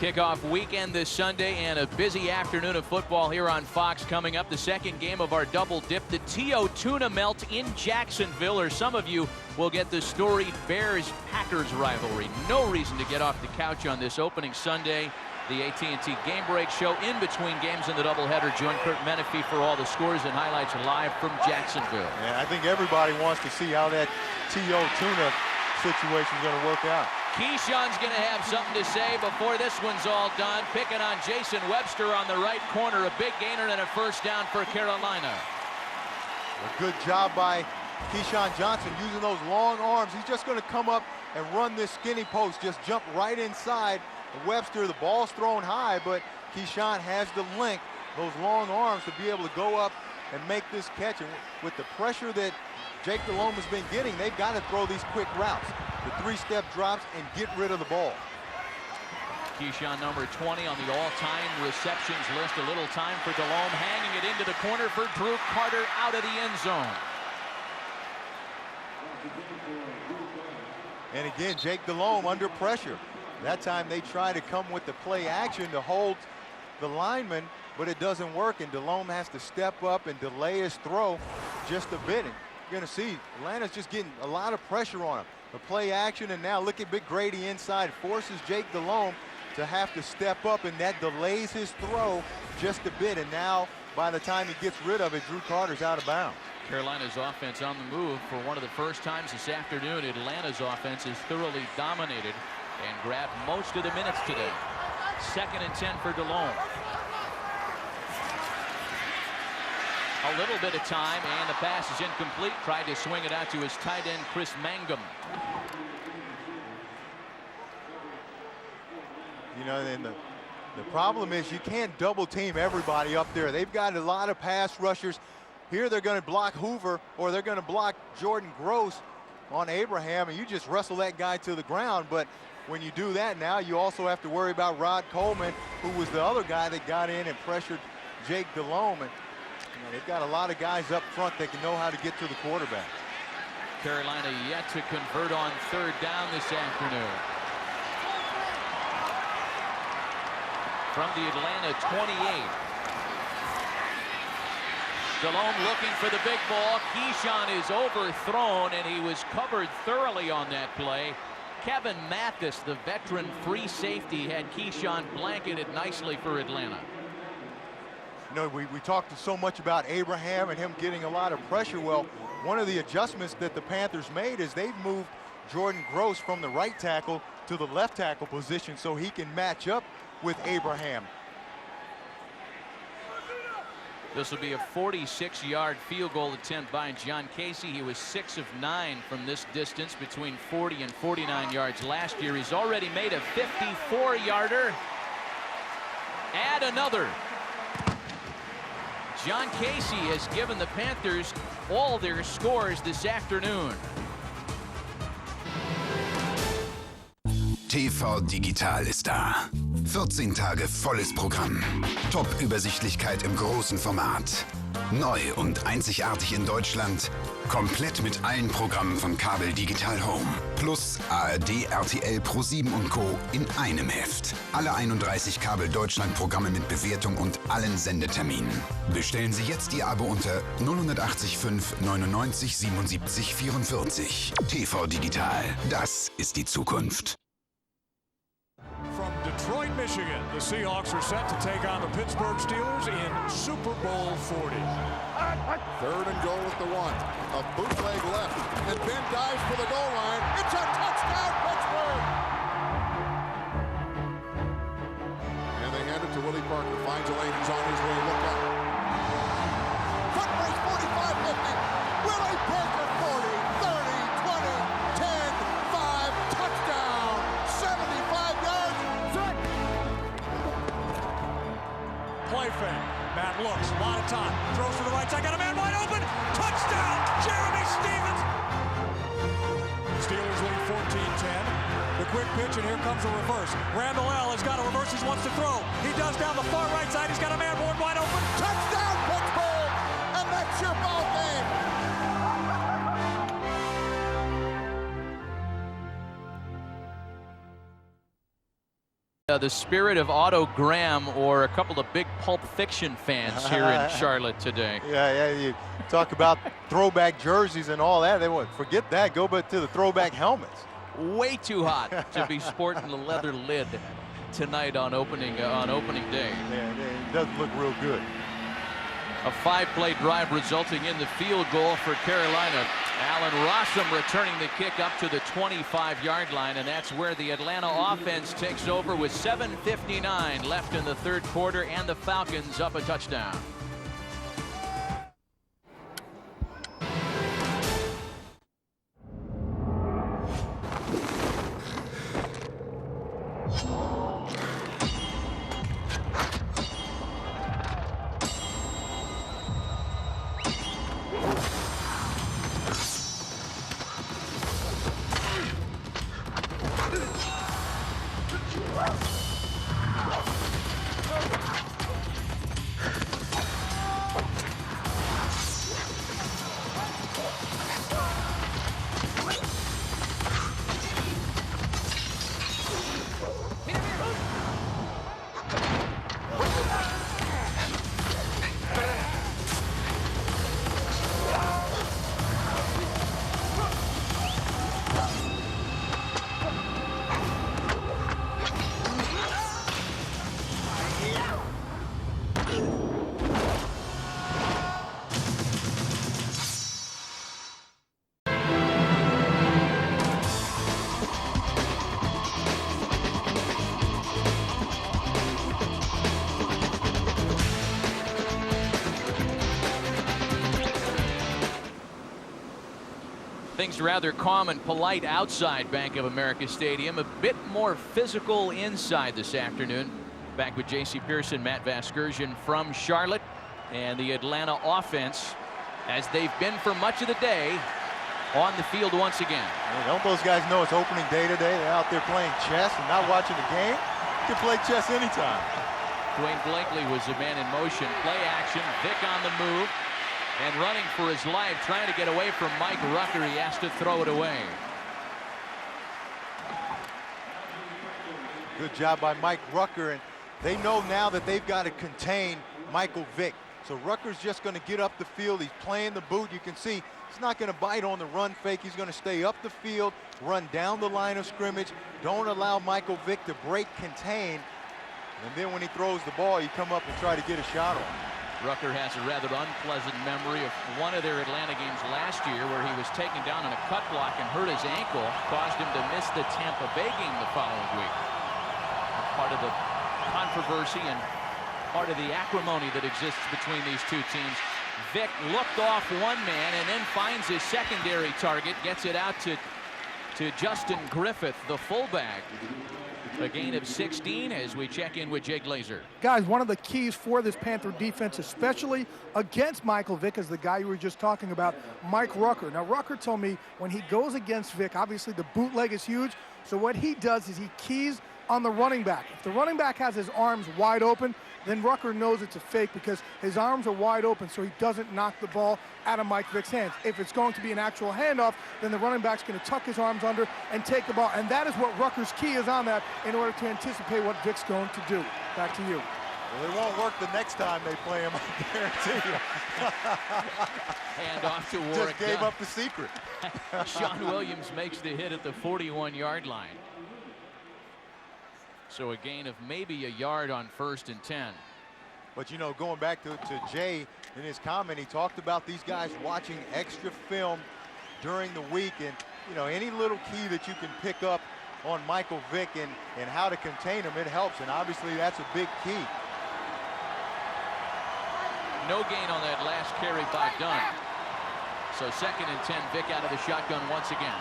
Kickoff weekend this Sunday and a busy afternoon of football here on Fox. Coming up, the second game of our double dip, the T.O. Tuna Melt in Jacksonville, or some of you will get the storied Bears-Packers rivalry. No reason to get off the couch on this opening Sunday. The AT&T Game Break Show in between games in the doubleheader. Join Kurt Menefee for all the scores and highlights live from Jacksonville. And I think everybody wants to see how that T.O. Tuna situation is going to work out. Keyshawn's going to have something to say before this one's all done. Picking on Jason Webster on the right corner. A big gainer and a first down for Carolina. A good job by Keyshawn Johnson using those long arms. He's just going to come up and run this skinny post. Just jump right inside Webster. The ball's thrown high, but Keyshawn has the length, those long arms, to be able to go up and make this catch. And with the pressure that Jake Delhomme has been getting, they've got to throw these quick routes, the three-step drops, and get rid of the ball. Keyshawn, number 20 on the all-time receptions list. A little time for Delhomme, hanging it into the corner for Drew Carter out of the end zone. And again, Jake Delhomme under pressure. That time they try to come with the play action to hold the lineman, but it doesn't work, and Delhomme has to step up and delay his throw just a bit. And you're going to see Atlanta's just getting a lot of pressure on him. The play action, and now look at Big Grady inside, forces Jake Delhomme to have to step up, and that delays his throw just a bit. And now, by the time he gets rid of it, Drew Carter's out of bounds. Carolina's offense on the move for one of the first times this afternoon. Atlanta's offense is thoroughly dominated and grabbed most of the minutes today. 2nd and 10 for Delhomme. A little bit of time, and the pass is incomplete. Tried to swing it out to his tight end, Chris Mangum. You know, and the problem is you can't double team everybody up there. They've got a lot of pass rushers. Here they're going to block Hoover, or they're going to block Jordan Gross on Abraham, and you just wrestle that guy to the ground. But when you do that, now you also have to worry about Rod Coleman, who was the other guy that got in and pressured Jake Delhomme. And they've got a lot of guys up front that can know how to get to the quarterback. Carolina yet to convert on 3rd down this afternoon. From the Atlanta 28. Delhomme looking for the big ball. Keyshawn is overthrown, and he was covered thoroughly on that play. Kevin Mathis, the veteran free safety, had Keyshawn blanketed nicely for Atlanta. You know, we talked so much about Abraham and him getting a lot of pressure. Well, one of the adjustments that the Panthers made is they've moved Jordan Gross from the right tackle to the left tackle position so he can match up with Abraham. This will be a 46-yard field goal attempt by John Casey. He was 6 of 9 from this distance, between 40 and 49 yards last year. He's already made a 54-yarder. Add another. John Casey has given the Panthers all their scores this afternoon. TV Digital ist da. 14 Tage volles Programm. Top-Übersichtlichkeit im großen Format. Neu und einzigartig in Deutschland. Komplett mit allen Programmen von Kabel Digital Home. Plus ARD, RTL, Pro7 und Co. in einem Heft. Alle 31 Kabel Deutschland Programme mit Bewertung und allen Sendeterminen. Bestellen Sie jetzt Ihr Abo unter 080 5 99 77 44. TV Digital. Das ist die Zukunft. From Detroit, Michigan, the Seahawks are set to take on the Pittsburgh Steelers in Super Bowl 40. 3rd and goal at the 1. A bootleg left, and Ben dives for the goal line. It's a touchdown, Pittsburgh! And they hand it to Willie Parker. Finds a lane. He's on his way. Look out. Foot race 45-50. Willie Parker 40, 30, 20, 10, 5, touchdown. 75 yards. Play fake. Matt looks, a lot of time. Throws to the right side. Got a man wide open. Touchdown, Jeremy Stevens. Steelers lead 14-10. The quick pitch, and here comes the reverse. Randall L. has got a reverse. He wants to throw. He does down the far right side. He's got a man born wide open. Touchdown, Pittsburgh! And that's your ball game. The spirit of Otto Graham or a couple of big Pulp Fiction fans here in Charlotte today. Yeah, you talk about throwback jerseys and all that. They won't forget that. Go back to the throwback helmets. Way too hot to be sporting the leather lid tonight on opening day. Yeah, it doesn't look real good. A 5-play drive resulting in the field goal for Carolina. Allen Rossum returning the kick up to the 25-yard line, and that's where the Atlanta offense takes over with 7:59 left in the third quarter, and the Falcons up a touchdown. Things rather calm and polite outside Bank of America Stadium. A bit more physical inside this afternoon. Back with J.C. Pearson, Matt Vasgersian from Charlotte, and the Atlanta offense, as they've been for much of the day, on the field once again. Don't those guys know it's opening day today? They're out there playing chess and not watching the game. You can play chess anytime. Dwayne Blakely was the man in motion. Play action. Vic on the move. And running for his life, trying to get away from Mike Rucker. He has to throw it away. Good job by Mike Rucker, and they know now that they've got to contain Michael Vick. So Rucker's just going to get up the field. He's playing the boot. You can see he's not going to bite on the run fake. He's going to stay up the field, run down the line of scrimmage. Don't allow Michael Vick to break contain. And then when he throws the ball, you come up and try to get a shot on him. Rucker has a rather unpleasant memory of one of their Atlanta games last year where he was taken down on a cut block and hurt his ankle, caused him to miss the Tampa Bay game the following week. Part of the controversy and part of the acrimony that exists between these two teams. Vic looked off one man and then finds his secondary target, gets it out to Justin Griffith, the fullback. A gain of 16 as we check in with Jake Glazer. Guys, one of the keys for this Panther defense, especially against Michael Vick, is the guy you were just talking about, Mike Rucker. Now, Rucker told me when he goes against Vick, obviously the bootleg is huge, so what he does is he keys on the running back. If the running back has his arms wide open, then Rucker knows it's a fake because his arms are wide open, so he doesn't knock the ball out of Mike Vick's hands. If it's going to be an actual handoff, then the running back's going to tuck his arms under and take the ball. And that is what Rucker's key is on that in order to anticipate what Vick's going to do. Back to you. Well, it won't work the next time they play him, I guarantee you. Hand off to Warwick. Just gave up the secret. Sean Williams makes the hit at the 41-yard line. So a gain of maybe a yard on 1st and 10. But, you know, going back to Jay in his comment, he talked about these guys watching extra film during the week. And, you know, any little key that you can pick up on Michael Vick and how to contain him, it helps. And obviously that's a big key. No gain on that last carry by Dunn. So 2nd and 10, Vick out of the shotgun once again.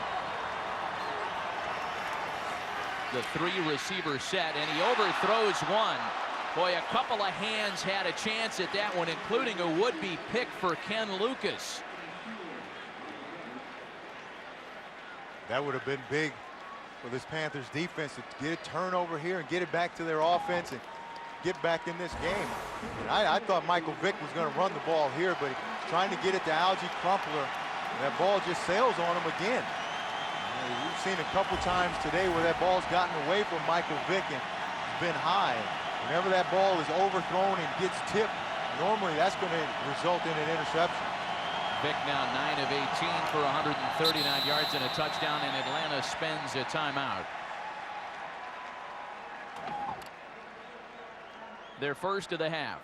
The 3-receiver set, and he overthrows one. Boy, a couple of hands had a chance at that one, including a would-be pick for Ken Lucas. That would have been big for this Panthers defense to get a turnover here and get it back to their offense and get back in this game. And I thought Michael Vick was going to run the ball here, but he's trying to get it to Algie Crumpler. That ball just sails on him again. We've seen a couple times today where that ball's gotten away from Michael Vick, and been high. Whenever that ball is overthrown and gets tipped, normally that's going to result in an interception. Vick now 9 of 18 for 139 yards and a touchdown, and Atlanta spends a timeout. Their first of the half.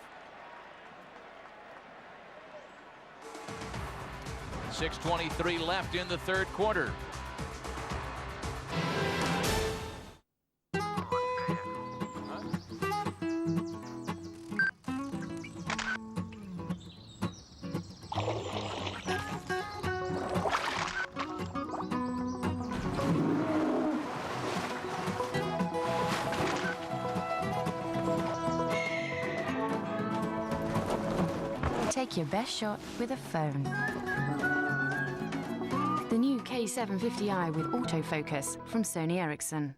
6:23 left in the third quarter. Take your best shot with a phone. The new K750i with autofocus from Sony Ericsson.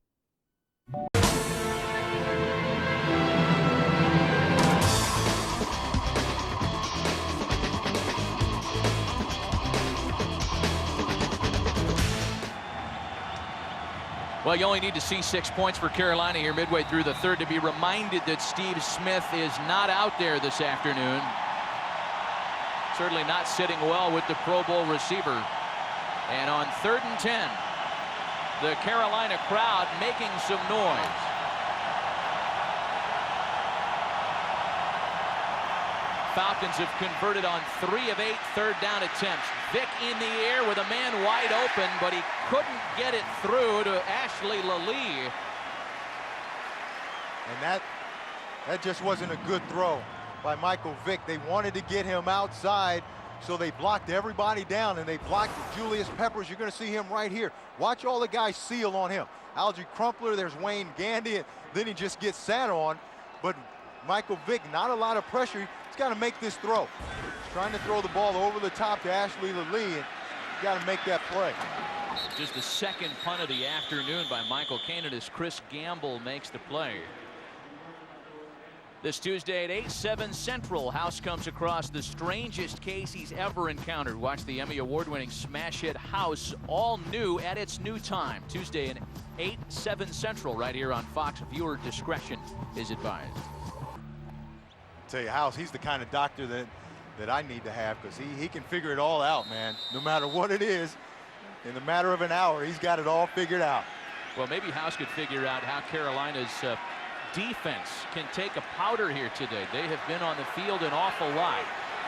Well, you only need to see 6 points for Carolina here midway through the third to be reminded that Steve Smith is not out there this afternoon. Certainly not sitting well with the Pro Bowl receiver. And on 3rd and 10, the Carolina crowd making some noise. Falcons have converted on 3 of 8 third down attempts. Vick in the air with a man wide open, but he couldn't get it through to Ashley Lalee. And that just wasn't a good throw by Michael Vick. They wanted to get him outside, so they blocked everybody down, and they blocked Julius Peppers. You're going to see him right here. Watch all the guys seal on him. Algie Crumpler, there's Wayne Gandy, and then he just gets sat on. But Michael Vick, not a lot of pressure. He's got to make this throw. He's trying to throw the ball over the top to Ashley Lalee, and he's got to make that play. Just the second punt of the afternoon by Michael Kanan as Chris Gamble makes the play. This Tuesday at 8/7 Central, House comes across the strangest case he's ever encountered. Watch the Emmy Award-winning smash hit House, all new at its new time. Tuesday at 8/7 Central, right here on Fox. Viewer discretion is advised. Tell you, House, he's the kind of doctor that I need to have, because he can figure it all out, man. No matter what it is, in a matter of an hour, he's got it all figured out. Well, maybe House could figure out how Carolina's defense can take a powder here today. They have been on the field an awful lot.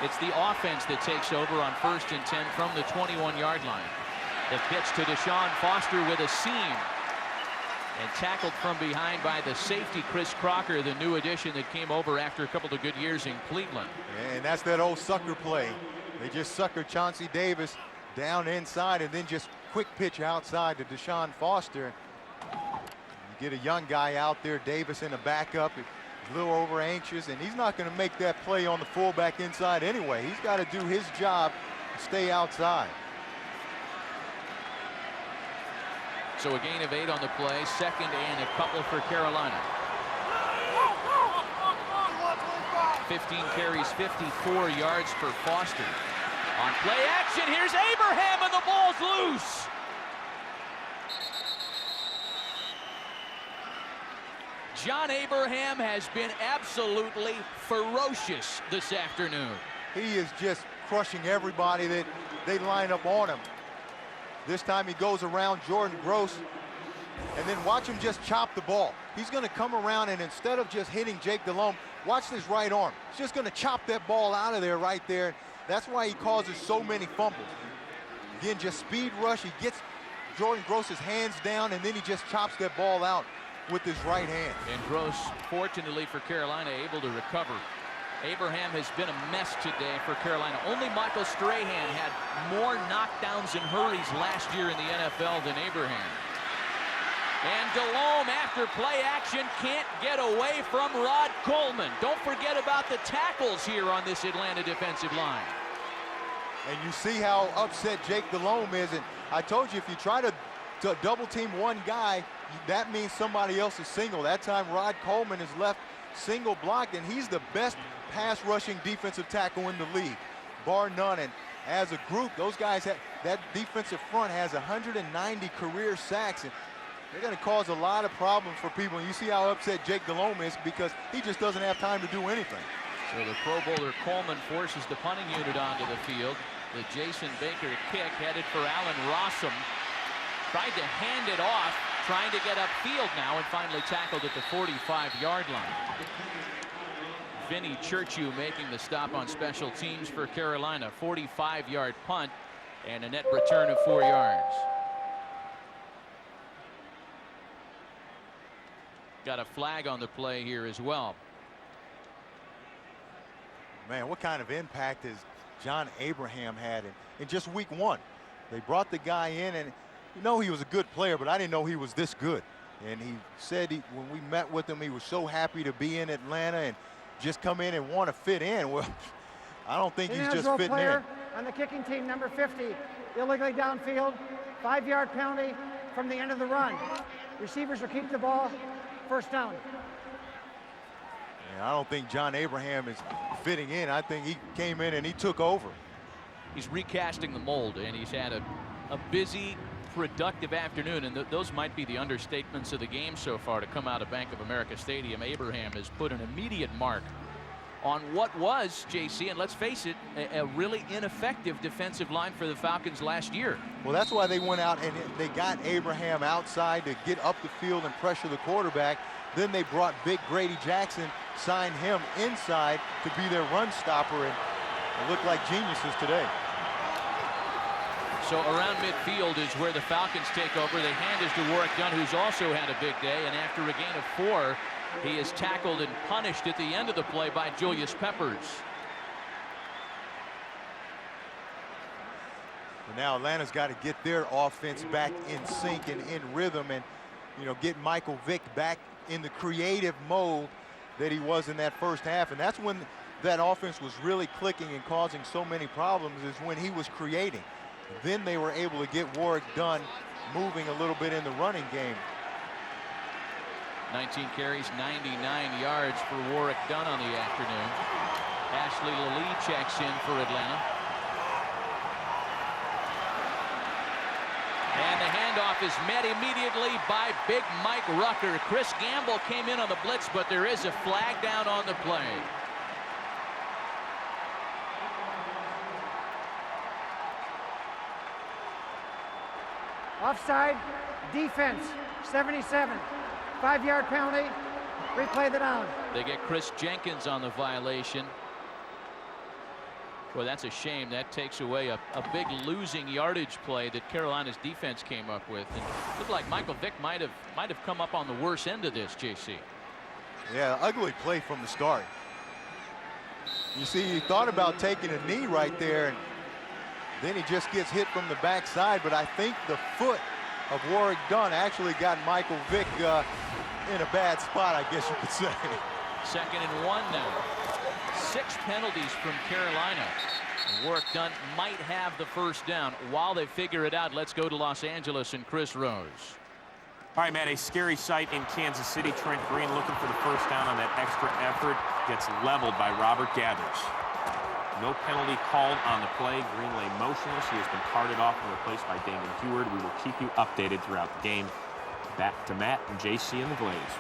It's the offense that takes over on 1st and 10 from the 21-yard line. The pitch to Deshaun Foster with a seam, and tackled from behind by the safety Chris Crocker, the new addition that came over after a couple of good years in Cleveland. And that's that old sucker play. They just sucker Chauncey Davis down inside, and then just quick pitch outside to Deshaun Foster. You get a young guy out there, Davis in a backup. He's a little over anxious, and he's not going to make that play on the fullback inside anyway. He's got to do his job and stay outside. So a gain of 8 on the play, 2nd and a couple for Carolina. 15 carries, 54 yards for Foster. On play action, here's Abraham, and the ball's loose. John Abraham has been absolutely ferocious this afternoon. He is just crushing everybody that they line up on him. This time he goes around Jordan Gross, and then watch him just chop the ball. He's going to come around, and instead of just hitting Jake Delhomme, watch his right arm. He's just going to chop that ball out of there right there. That's why he causes so many fumbles. Again, just speed rush. He gets Jordan Gross's hands down, and then he just chops that ball out with his right hand. And Gross, fortunately for Carolina, able to recover. Abraham has been a mess today for Carolina. Only Michael Strahan had more knockdowns and hurries last year in the NFL than Abraham. And Delhomme, after play action, can't get away from Rod Coleman. Don't forget about the tackles here on this Atlanta defensive line. And you see how upset Jake Delhomme is. And I told you, if you try to double team one guy, that means somebody else is single. That time Rod Coleman is left single blocked, and he's the best pass rushing defensive tackle in the league, bar none. And as a group, those guys have, that defensive front has 190 career sacks, and They're going to cause a lot of problems for people. And you see how upset Jake Delhomme is because he just doesn't have time to do anything. So the Pro Bowler Coleman forces the punting unit onto the field. The Jason Baker kick headed for Allen Rossum. Tried to hand it off, trying to get upfield now, and finally tackled at the 45-yard line. Vinny Churchu making the stop on special teams for Carolina. 45-yard punt and a net return of 4 yards. Got a flag on the play here as well. Man, what kind of impact has John Abraham had in just week 1? They brought the guy in, and you know he was a good player, but I didn't know he was this good. And he said when we met with him, he was so happy to be in Atlanta and just come in and want to fit in. Well, I don't think he's just fitting in. On the kicking team, number 50, illegally downfield, 5-yard penalty from the end of the run. Receivers will keep the ball, first down. I don't think John Abraham is fitting in. I think he came in and he took over. He's recasting the mold, and he's had a busy, productive afternoon, and those might be the understatements of the game so far to come out of Bank of America Stadium. Abraham has put an immediate mark on what was, JC, and let's face it, a really ineffective defensive line for the Falcons last year. Well, that's why they went out and they got Abraham outside to get up the field and pressure the quarterback. Then they brought Big Grady Jackson, signed him inside to be their run stopper, and it looked like geniuses today. So around midfield is where the Falcons take over. They hand it to Warwick Dunn, who's also had a big day, and after a gain of 4, he is tackled and punished at the end of the play by Julius Peppers. And now Atlanta's got to get their offense back in sync and in rhythm, and get Michael Vick back in the creative mode that he was in that first half. And that's when that offense was really clicking and causing so many problems, is when he was creating. Then they were able to get Warwick Dunn moving a little bit in the running game. 19 carries, 99 yards for Warwick Dunn on the afternoon. Ashley Lee checks in for Atlanta. And the handoff is met immediately by Big Mike Rucker. Chris Gamble came in on the blitz, but there is a flag down on the play. Offside, defense, 77. 5-yard penalty, replay the down. They get Chris Jenkins on the violation. Well, that's a shame. That takes away a big losing yardage play that Carolina's defense came up with. And it looked like Michael Vick might have come up on the worst end of this, JC. Yeah, ugly play from the start. You see, he thought about taking a knee right there, and then he just gets hit from the backside. But I think the foot of Warwick Dunn actually got Michael Vick in a bad spot, I guess you could say. 2nd and 1 now. 6 penalties from Carolina. Warwick Dunn might have the first down. While they figure it out, let's go to Los Angeles and Chris Rose. All right, Matt, a scary sight in Kansas City. Trent Green looking for the first down on that extra effort. Gets leveled by Robert Gathers. No penalty called on the play. Green lay motionless. He has been carted off and replaced by Damon Heward. We will keep you updated throughout the game. Back to Matt and JC in the Glaze.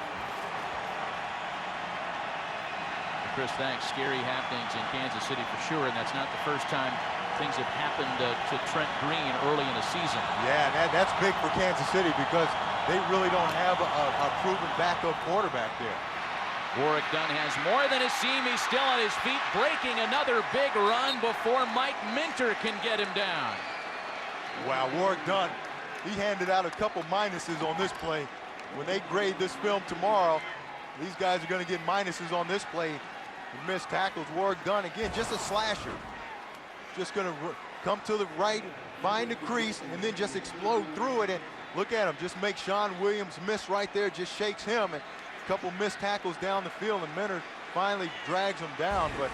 Chris, thanks. Scary happenings in Kansas City for sure, and that's not the first time things have happened to Trent Green early in the season. Yeah, that's big for Kansas City because they really don't have a proven backup quarterback there. Warwick Dunn has more than a seam. He's still on his feet, breaking another big run before Mike Minter can get him down. Wow, Warwick Dunn, he handed out a couple minuses on this play. When they grade this film tomorrow, these guys are going to get minuses on this play. He missed tackles. Warwick Dunn, again, just a slasher. Just going to come to the right, find the crease, and then just explode through it. And look at him, just make Sean Williams miss right there, just shakes him. And a couple missed tackles down the field, and Minter finally drags him down. But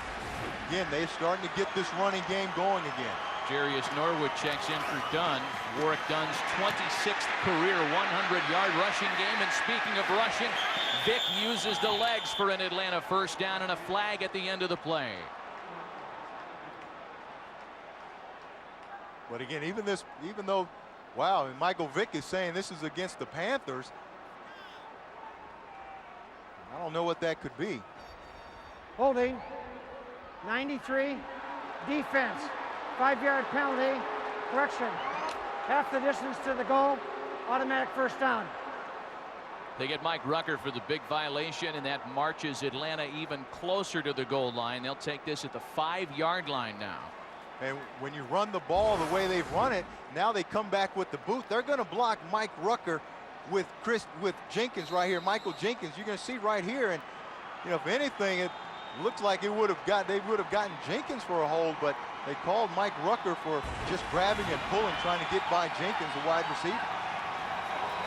again, they're starting to get this running game going again. Jarius Norwood checks in for Dunn. Warwick Dunn's 26th career 100-yard rushing game. And speaking of rushing, Vick uses the legs for an Atlanta first down and a flag at the end of the play. But again, even though Wow, and Michael Vick is saying this is against the Panthers. I don't know what that could be. Holding, 93, defense, 5-yard penalty, correction, half the distance to the goal, automatic first down. They get Mike Rucker for the big violation, and that marches Atlanta even closer to the goal line. They'll take this at the 5-yard line now. And when you run the ball the way they've run it, now they come back with the boot. They're going to block Mike Rucker with Jenkins right here, Michael Jenkins. You're going to see right here, and you know, if anything, it looks like they would have gotten Jenkins for a hold, but they called Mike Rucker for just grabbing and pulling, trying to get by Jenkins, the wide receiver.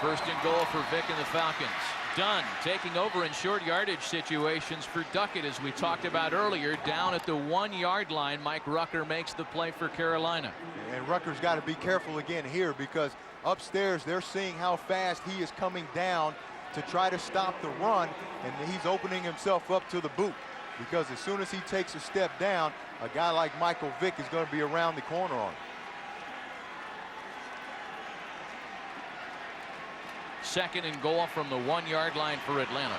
First and goal for Vick and the Falcons. Dunn taking over in short yardage situations for Duckett, as we talked about earlier. Down at the 1-yard line, Mike Rucker makes the play for Carolina. And Rucker's got to be careful again here, because upstairs they're seeing how fast he is coming down to try to stop the run, and he's opening himself up to the boot, because as soon as he takes a step down, a guy like Michael Vick is going to be around the corner on him. Second and goal from the 1-yard line for Atlanta.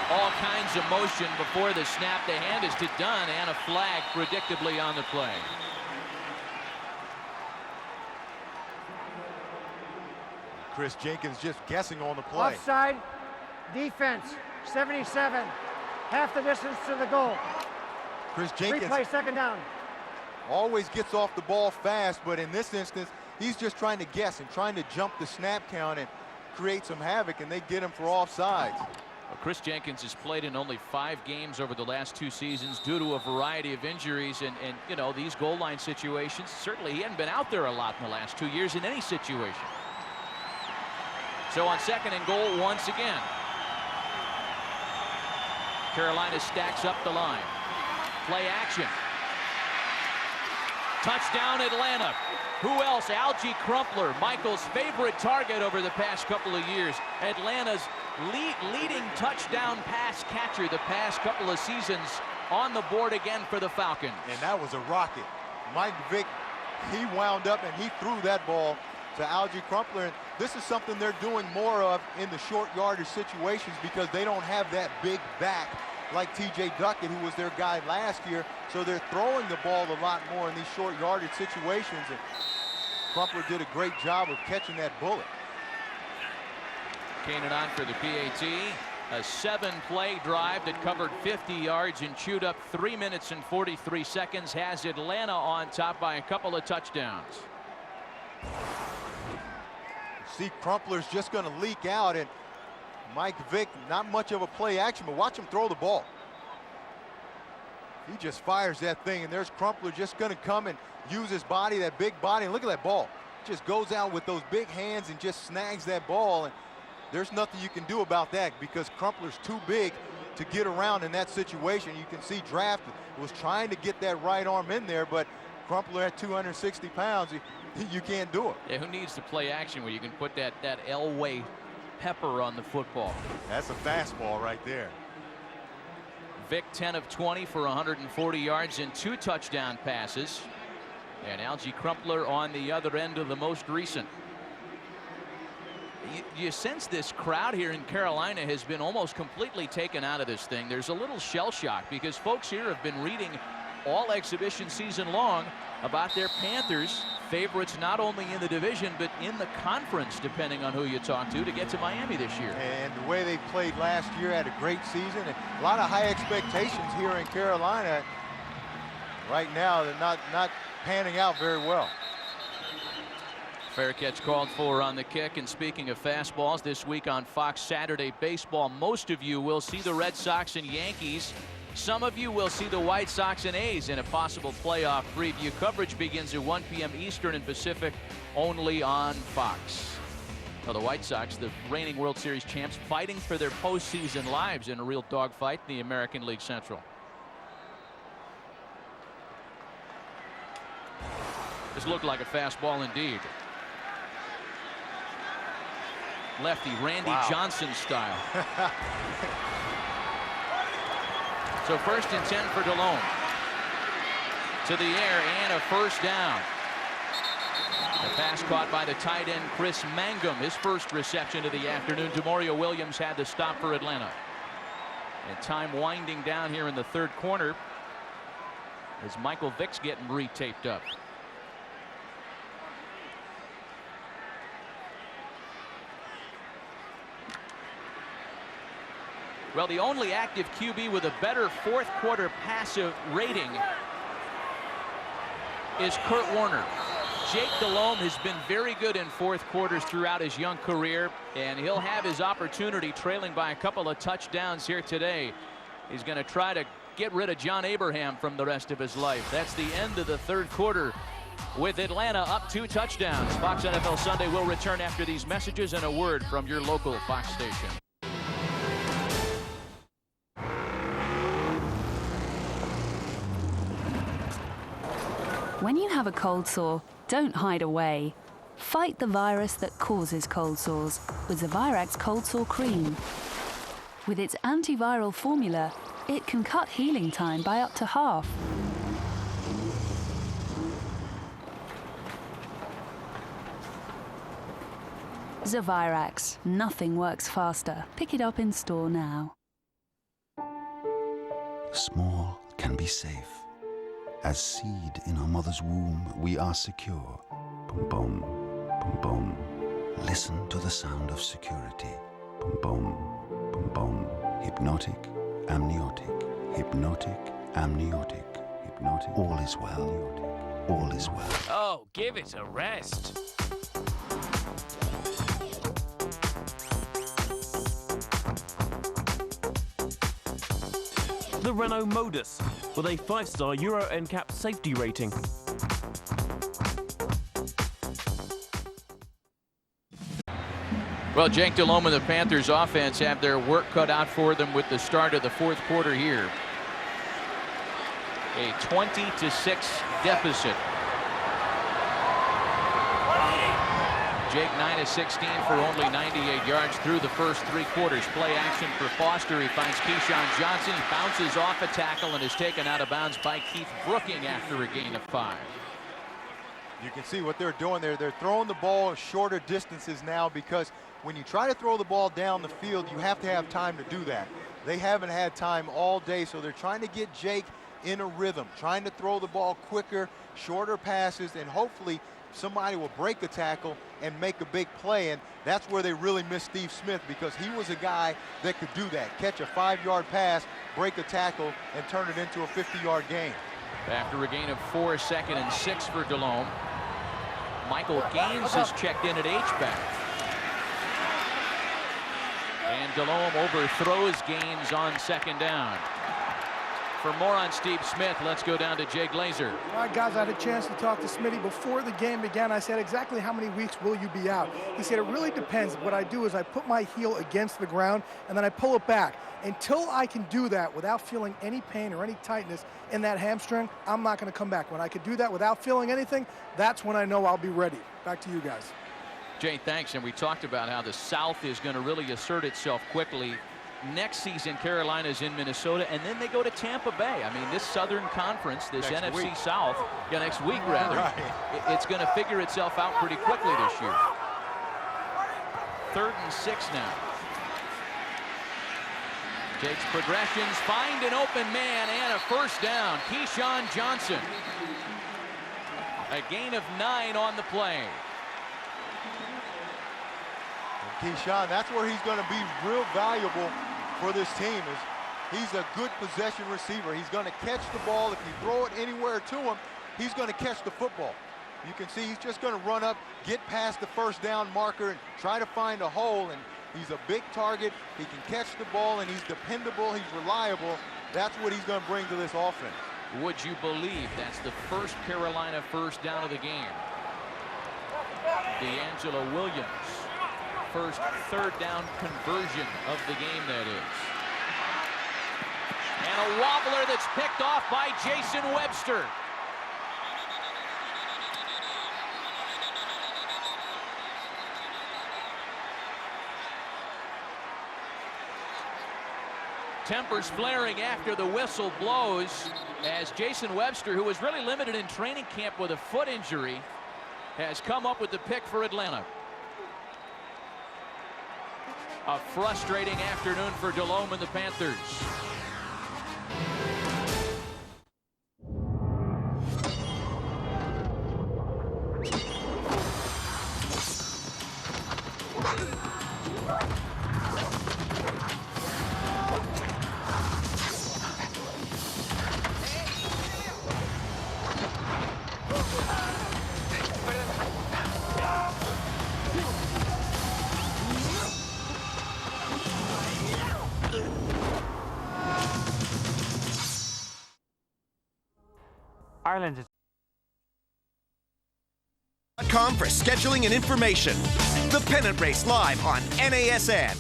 All kinds of motion before the snap. The hand is to Dunn, and a flag predictably on the play. Chris Jenkins just guessing on the play. Offside, defense, 77, half the distance to the goal. Chris Jenkins Replay, second down. always gets off the ball fast, but in this instance, he's just trying to guess and trying to jump the snap count and create some havoc, and they get him for offsides. Well, Chris Jenkins has played in only 5 games over the last 2 seasons due to a variety of injuries, and you know, these goal line situations, certainly he hadn't been out there a lot in the last 2 years in any situation. So on second and goal once again, Carolina stacks up the line. Play action. Touchdown Atlanta. Who else? Algie Crumpler, Michael's favorite target over the past couple of years. Atlanta's leading touchdown pass catcher the past couple of seasons, on the board again for the Falcons. And that was a rocket. Mike Vick, he wound up and he threw that ball to Algie Crumpler. And this is something they're doing more of in the short yardage situations, because they don't have that big back like TJ Duckett, who was their guy last year. So they're throwing the ball a lot more in these short yardage situations. And Crumpler did a great job of catching that bullet. Kanan on for the PAT. A 7-play drive that covered 50 yards and chewed up 3 minutes and 43 seconds has Atlanta on top by a couple of touchdowns. See, Crumpler's just going to leak out, and Mike Vick, not much of a play action, but watch him throw the ball. He just fires that thing, and there's Crumpler just going to come and use his body, that big body, and look at that ball. Just goes out with those big hands and just snags that ball, and there's nothing you can do about that, because Crumpler's too big to get around in that situation. You can see Draft was trying to get that right arm in there, but Crumpler at 260 pounds, you can't do it. Yeah, who needs to play action where you can put that Elway pepper on the football? That's a fastball right there. Vick 10 of 20 for 140 yards and 2 touchdown passes. And Algie Crumpler on the other end of the most recent. You sense this crowd here in Carolina has been almost completely taken out of this thing. There's a little shell shock, because folks here have been reading all exhibition season long about their Panthers, favorites not only in the division but in the conference, depending on who you talk to get to Miami this year. And the way they played last year, had a great season, and a lot of high expectations here in Carolina. Right now, they're not panning out very well. Fair catch called for on the kick. And speaking of fastballs, this week on Fox Saturday Baseball, most of you will see the Red Sox and Yankees. Some of you will see the White Sox and A's in a possible playoff preview. Coverage begins at 1 p.m. Eastern and Pacific, only on Fox. Well, the White Sox, the reigning World Series champs, fighting for their postseason lives in a real dogfight in the American League Central. This looked like a fastball indeed. Lefty Randy Johnson style. So 1st and 10 for DeLome. To the air and a first down. The pass caught by the tight end Chris Mangum, his first reception of the afternoon. Demario Williams had the stop for Atlanta. And time winding down here in the 3rd quarter as Michael Vick's getting re-taped up. Well, the only active QB with a better 4th quarter passive rating is Kurt Warner. Jake Delhomme has been very good in 4th quarters throughout his young career, and he'll have his opportunity trailing by a couple of touchdowns here today. He's going to try to get rid of John Abraham from the rest of his life. That's the end of the 3rd quarter with Atlanta up 2 touchdowns. Fox NFL Sunday will return after these messages and a word from your local Fox station. When you have a cold sore, don't hide away. Fight the virus that causes cold sores with Zavirax Cold Sore Cream. With its antiviral formula, it can cut healing time by up to half. Zavirax, nothing works faster. Pick it up in store now. Small can be safe. As seed in our mother's womb, we are secure. Boom, boom, boom, boom. Listen to the sound of security. Boom, boom, boom, boom. Hypnotic, amniotic, hypnotic, amniotic, hypnotic. All is well. All is well. Oh, give it a rest. The Renault Modus, with a 5-star Euro NCAP safety rating. Well, Jake Delhomme and the Panthers offense have their work cut out for them with the start of the 4th quarter here. A 20-6 deficit. Jake 9 of 16 for only 98 yards through the first 3 quarters. Play action for Foster. He finds Keyshawn Johnson. He bounces off a tackle and is taken out of bounds by Keith Brooking after a gain of 5. You can see what they're doing there. They're throwing the ball shorter distances now because when you try to throw the ball down the field, you have to have time to do that. They haven't had time all day, so they're trying to get Jake in a rhythm, trying to throw the ball quicker, shorter passes, and hopefully somebody will break the tackle and make a big play. And that's where they really missed Steve Smith, because he was a guy that could do that, catch a 5-yard pass, break a tackle, and turn it into a 50-yard gain. After a gain of 4, 2nd and 6 for Delhomme. Michael Gaines is checked in at H-back. And Delhomme overthrows Gaines on 2nd down. For more on Steve Smith, let's go down to Jay Glazer. All right, guys, I had a chance to talk to Smitty before the game began. I said, exactly how many weeks will you be out? He said, it really depends. What I do is I put my heel against the ground, and then I pull it back. Until I can do that without feeling any pain or any tightness in that hamstring, I'm not going to come back. When I can do that without feeling anything, that's when I know I'll be ready. Back to you guys. Jay, thanks. And we talked about how the South is going to really assert itself quickly. Next season, Carolina's in Minnesota, and then they go to Tampa Bay. I mean, this Southern Conference, this next NFC week. South, next week rather, right. It's going to figure itself out pretty quickly this year. 3rd and 6 now. Jake's progressions find an open man and a first down. Keyshawn Johnson. A gain of 9 on the play. Keyshawn, that's where he's going to be real valuable for this team. Is he's a good possession receiver. He's going to catch the ball. If you throw it anywhere to him, he's going to catch the football. You can see he's just going to run up, get past the first down marker, and try to find a hole. And he's a big target. He can catch the ball, and he's dependable. He's reliable. That's what he's going to bring to this offense. Would you believe that's the first Carolina first down of the game? D'Angelo Williams. First 3rd down conversion of the game, that is. And a wobbler that's picked off by Jason Webster. Tempers flaring after the whistle blows as Jason Webster, who was really limited in training camp with a foot injury, has come up with the pick for Atlanta. A frustrating afternoon for Delhomme and the Panthers. Ireland .com for scheduling and information. The Pennant Race live on NASN.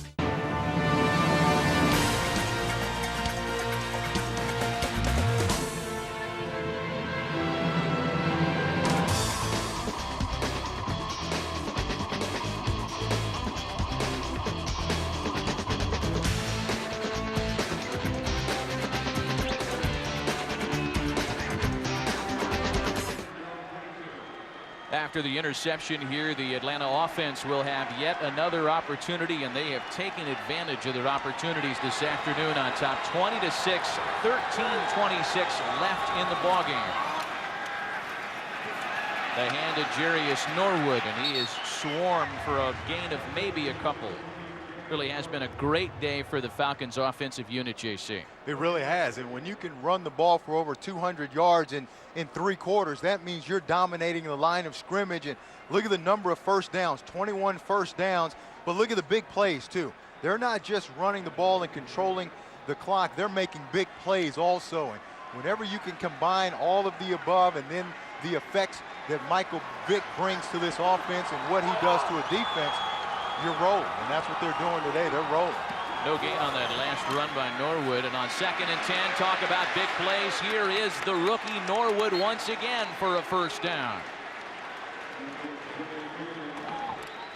After the interception here, the Atlanta offense will have yet another opportunity, and they have taken advantage of their opportunities this afternoon on top. 20-6, 13-26 left in the ballgame. The hand of Jarius Norwood, and he is swarmed for a gain of maybe a couple. Really has been a great day for the Falcons offensive unit, JC. It really has, and when you can run the ball for over 200 yards in 3 quarters, that means you're dominating the line of scrimmage. And look at the number of first downs, 21 first downs, but look at the big plays too. They're not just running the ball and controlling the clock, they're making big plays also. And whenever you can combine all of the above and then the effects that Michael Vick brings to this offense and what he does to a defense, you're rolling, and that's what they're doing today. They're rolling. No gain on that last run by Norwood, and on 2nd and 10, talk about big plays. Here is the rookie Norwood once again for a first down.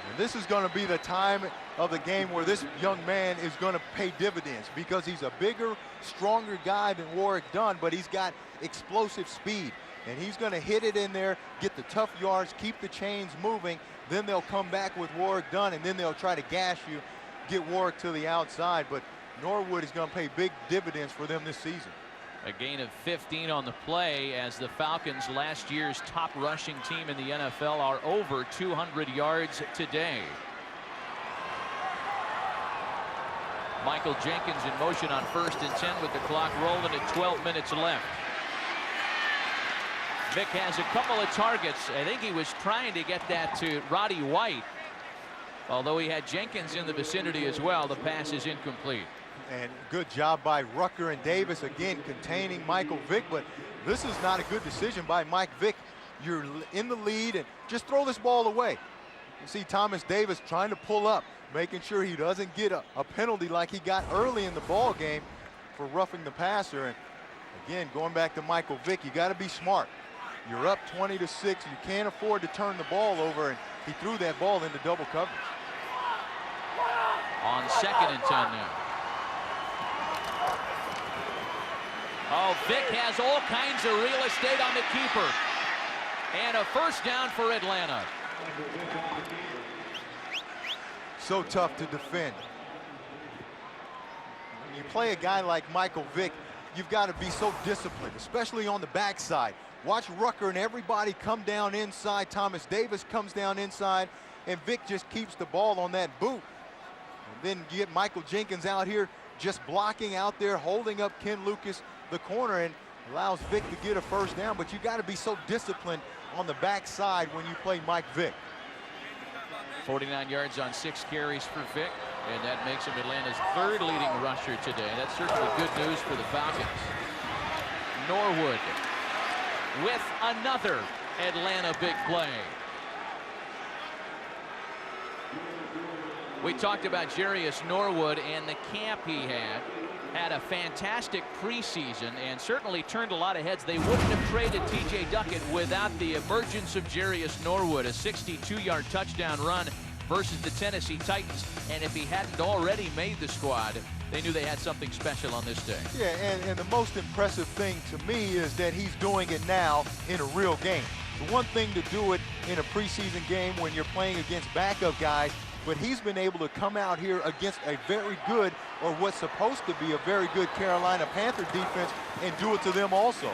And this is going to be the time of the game where this young man is going to pay dividends, because he's a bigger, stronger guy than Warrick Dunn, but he's got explosive speed, and he's going to hit it in there, get the tough yards, keep the chains moving. Then they'll come back with Warrick Dunn, and then they'll try to gash you, get Warrick to the outside. But Norwood is going to pay big dividends for them this season. A gain of 15 on the play, as the Falcons, last year's top rushing team in the NFL, are over 200 yards today. Michael Jenkins in motion on 1st and 10 with the clock rolling at 12 minutes left. Vick has a couple of targets. I think he was trying to get that to Roddy White, although he had Jenkins in the vicinity as well. The pass is incomplete. And good job by Rucker and Davis, again containing Michael Vick, but this is not a good decision by Mike Vick. You're in the lead, and just throw this ball away. You see Thomas Davis trying to pull up, making sure he doesn't get a penalty like he got early in the ball game for roughing the passer. And again, going back to Michael Vick, you got to be smart. You're up 20-6. You can't afford to turn the ball over, and he threw that ball into double coverage. On 2nd and 10 now. Oh, Vick has all kinds of real estate on the keeper. And a first down for Atlanta. So tough to defend. When you play a guy like Michael Vick, you've got to be so disciplined, especially on the backside. Watch Rucker and everybody come down inside. Thomas Davis comes down inside, and Vick just keeps the ball on that boot. And then you get Michael Jenkins out here just blocking out there, holding up Ken Lucas, the corner, and allows Vick to get a first down. But you got to be so disciplined on the backside when you play Mike Vick. 49 yards on 6 carries for Vick, and that makes him Atlanta's 3rd leading rusher today. That's certainly good news for the Falcons. Norwood with another Atlanta big play. We talked about Jarius Norwood and the camp he had a fantastic preseason and certainly turned a lot of heads. They wouldn't have traded TJ Duckett without the emergence of Jarius Norwood, a 62-yard touchdown run versus the Tennessee Titans. And if he hadn't already made the squad, they knew they had something special on this day. Yeah, and the most impressive thing to me is that he's doing it now in a real game. The one thing to do it in a preseason game when you're playing against backup guys, but he's been able to come out here against a very good, or what's supposed to be a very good Carolina Panther defense and do it to them also.